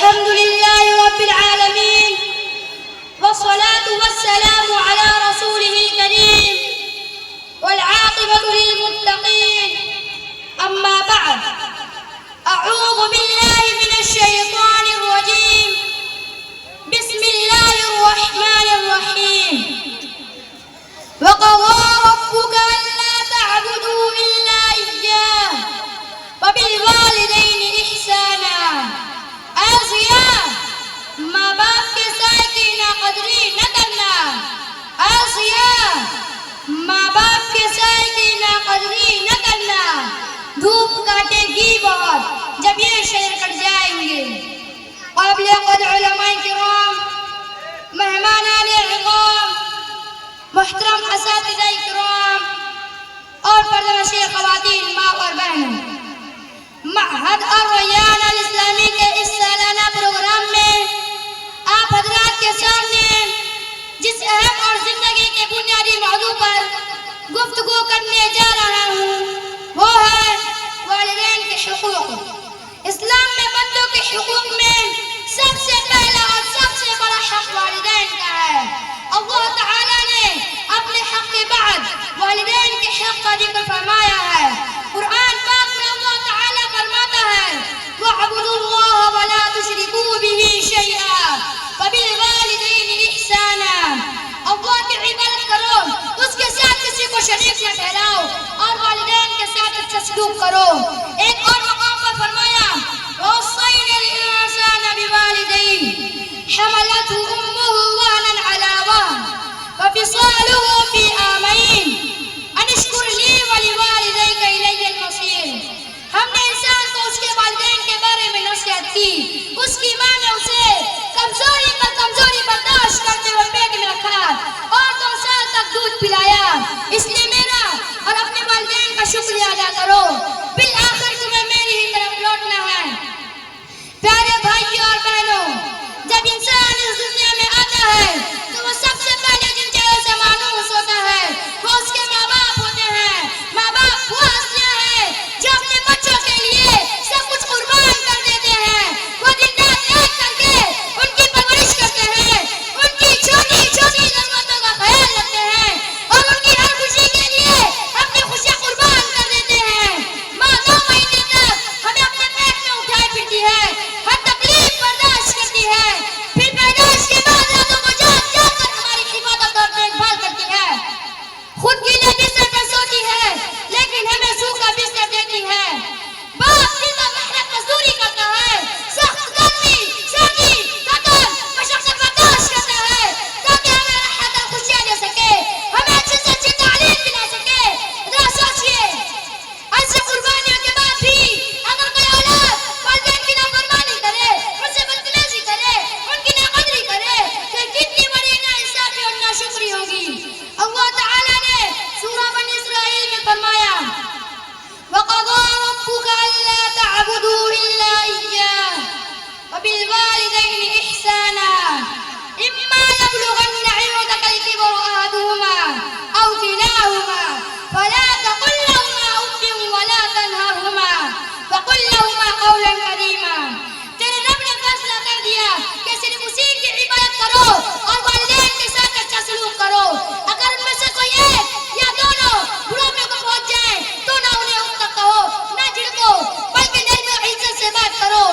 الحمد لله رب العالمين والصلاة والسلام على رسوله الكريم والعاقبة للمتقين أما بعد أعوذ بالله من الشيطان الرجيم بسم الله الرحمن الرحيم وقضى ربك ألا تعبدوا إلا إياه وبالوالدين إحسانا آسیا ماں باپ کے سائے کی ناقدری نہ کرنا آسیا ماں باپ کے سائے کی ناقدری نہ کرنا دھوپ کاٹے گی بہت جب یہ شہر کٹ جائیں گے قابل قدر علماء کرام مہمانان عظام محترم اساتذہ کرام اور پردہ خواتین ماں اور بہنوں معہد الریان الاسلامی کے اس سالانہ پروگرام میں آپ حضرات کے سامنے جس اہم اور زندگی کے بنیادی موضوع پر گفتگو کرنے جا رہا ہوں وہ ہے والدین کے حقوق۔ اسلام میں بندوں کے حقوق میں سب سے پہلا اور سب سے بڑا حق والدین کا ہے۔ اللہ تعالیٰ نے اپنے حق کے بعد والدین کے حق کا ذکر فرمایا ہے۔ قرآن پاک میں اللہ تعالیٰ فرماتا ہے وَاعْبُدُوا اللَّهَ وَلَا تُشْرِكُوا بِهِ شَيْئًا وَبِالْوَالِدَيْنِ إِحْسَانًا۔ اللہ کی عبادت کرو، اس کے ساتھ کسی کو شریک نہ ٹھہراؤ اور والدین کے ساتھ اچھا سلوک کرو۔ ایک اور مقام پر فرمایا وَوَصَّيْنَا الْإِنسَانَ بِوَالِدَيْهِ حَمَلَتْهُ أُمُّهُ وَهْنًا عَلَى وَهْنٍ وَفِصَالُهُ فِي عَامَيْنِ أَنِ اشْكُرْ لِي وَلِوَالِدَيْكَ إِلَيَّ الْمَصِيرُ۔ ہم نے انسان کو اس کے والدین کے بارے میں نصیحت کی، اس کی ماں نے اسے کمزوری برداشت کرتے ہوئے پیٹ میں رکھا اور 2 سال تک دودھ پلایا، اس لیے میرا اور اپنے والدین کا شکریہ ادا کرو، بالآخر تمہیں میری ہی طرف لوٹنا ہے۔ پیارے بھائیوں اور بہنوں، جب انسان اس دنیا میں آتا ہے تو وہ سب سے پہلے جن چیزوں سے مانوس ہوتا ہے وہ اس کے ماں باپ ہوتے ہیں۔ ماں باپ وہ ہستیاں ہیں جو اپنے بچوں کے لیے سب کچھ قربان کر دیتے ہیں، وہ دن رات ایک کر کے ان کی پرورش کرتے ہیں، ان کی چھوٹی چھوٹی ضرورتوں کا خیال رکھتے ہیں اور ان کی ہر خوشی کے لیے اپنی خوشیاں قربان کر دیتے ہیں۔ ماں 2 مہینے تک ہمیں اپنے پیٹ میں اٹھائے پھرتی ہے، ہر تکلیف برداشت کرتی ہے، پھر پیدائش کے بعد راتوں کو جاگ جاگ کر ہماری حفاظت اور دیکھ بھال کرتی ہے، خود گیلے بستر پر سوتی ہے لیکن ہمیں سوکھا بستر دیتی ہے۔ باپ دن بھر محنت مزدوری کرتا ہے، سخت گرمی سردی قطر مشقت برداشت کرتا ہے تاکہ ہمیں راحت اور خوشیاں دے سکے، ہمیں اچھی سے اچھی تعلیم دلا سکے۔ ذرا سوچئے ایسی قربانیوں کے بعد بھی اگر کوئی اولاد والدین کی نافرمانی کرے، ان سے بدتمیزی کرے، ان کی ناقدری کرے تو کتنی بڑی ناانصافی اور ناشکری ہوگی۔ اللہ تعالیٰ نے سورہ بنی اسرائیل میں فرمایا وَقَضَى رَبُّكَ أَلَّا تَعْبُدُوا إِلَّا إِيَّاهُ وَبِالْوَالِدَيْنِ إِحْسَانًا إِمَّا يَبْلُغَنَّ عِندَكَ الْكِبَرَ أَحَدُهُمَا أَوْ كِلَاهُمَا فَلَا تَقُل لَّهُمَا أُفٍّ وَلَا تَنْهَرْهُمَا وَقُل لَّهُمَا قَوْلًا كَرِيمًا۔ تیرے رب نے فیصلہ کر دیا کہ صرف اسی کی عبادت کرو اور والدین کے ساتھ اچھا سلوک کرو، اگر ان میں سے کوئی ایک یا دونوں بڑھاپے کو پہنچ جائیں تو نہ انہیں اف تک کہو نہ جھڑکو بلکہ نرمی اور عزت سے بات کرو۔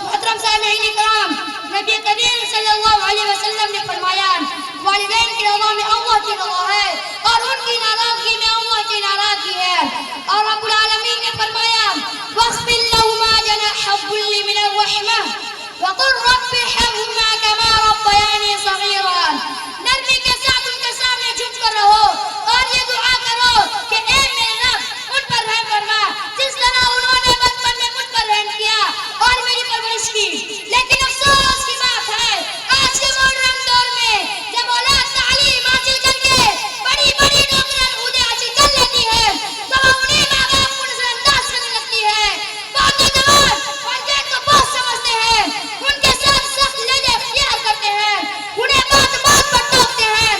محترم سامعین کرام، نبی کریم صلی اللہ علیہ وسلم نے فرمایا والدین کی رضا میں اللہ کی رضا ہے اور ان کی ناراضگی میں اللہ کی ناراضگی ہے، اور رب العالمین نے فرمایا وَاخْفِضْ لَهُمَا جَنَاحَ الذُّلِّ مِنَ الرَّحْمَةِ وَقُلْ رَبِّ ارْحَمْهُمَا كَمَا رَبَّيَانِي صَغِيرًا۔ نرمی کے ساتھ ان کے سامنے جھک کر رہو اور یہ دعا کرو کہ اے میرے رب ان پر رحم فرما جس طرح انہوں نے بچپن میں مجھ پر رحم کیا اور میری پرورش کی۔ لیکن افسوس کی بات ہے آج کے ماڈرن دور میں جب اولاد تعلیم حاصل کر کے بڑی بڑی نوکریاں عہدے حاصل کر لیتی ہے تو وہ انہیں ماں باپ کو نظر انداز کرنے لگتی ہے۔ بعض نوجوان والدین کو بہت سمجھتے ہیں، ان کے ساتھ سخت لہجہ اختیار کرتے ہیں، انہیں بات بات پر ٹوکتے ہیں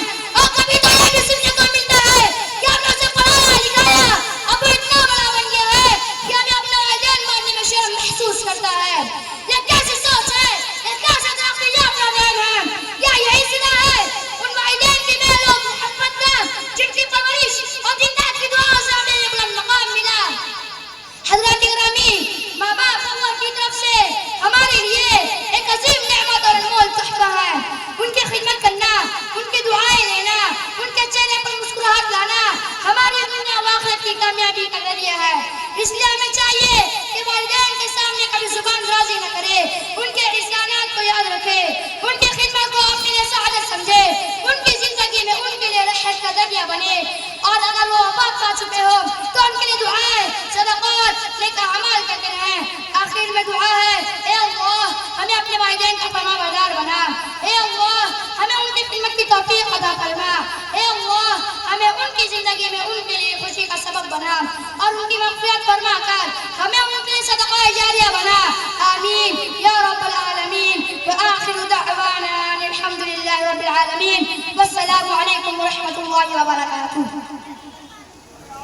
کی کامیابی کا ذریعہ ہے. اس لیے ہمیں چاہیے کہ والدین کے سامنے کبھی زبان درازی نہ کرے, ان کے احسانات کو یاد رکھے, ان کی خدمت کو اپنے لیے سعادت سمجھے, ان کی زندگی میں ان کے لیے راحت کا ذریعہ بنے. اور اگر وہ وفات پا چکے ہو تو ان کے لیے دعائیں, صدقات, نیک اعمال کرتے رہیں. آخر میں دعا ہے, اے اللہ ہمیں اپنے والدین کا فرما بردار بنا, اے اللہ ہمیں ان کی خدمت کی توفیق عطا فرما, اے اللہ ہمیں ان کی زندگی میں ان کے لیے خوشی کا سبب بنا, اور ان کی مغفرت فرما کر ہمیں ان کے لیے صدقہ جاریہ بنا. آمین یا رب العالمین. وآخر دعوانا الحمد للہ رب العالمین. والسلام علیکم ورحمۃ اللہ وبرکاتہ.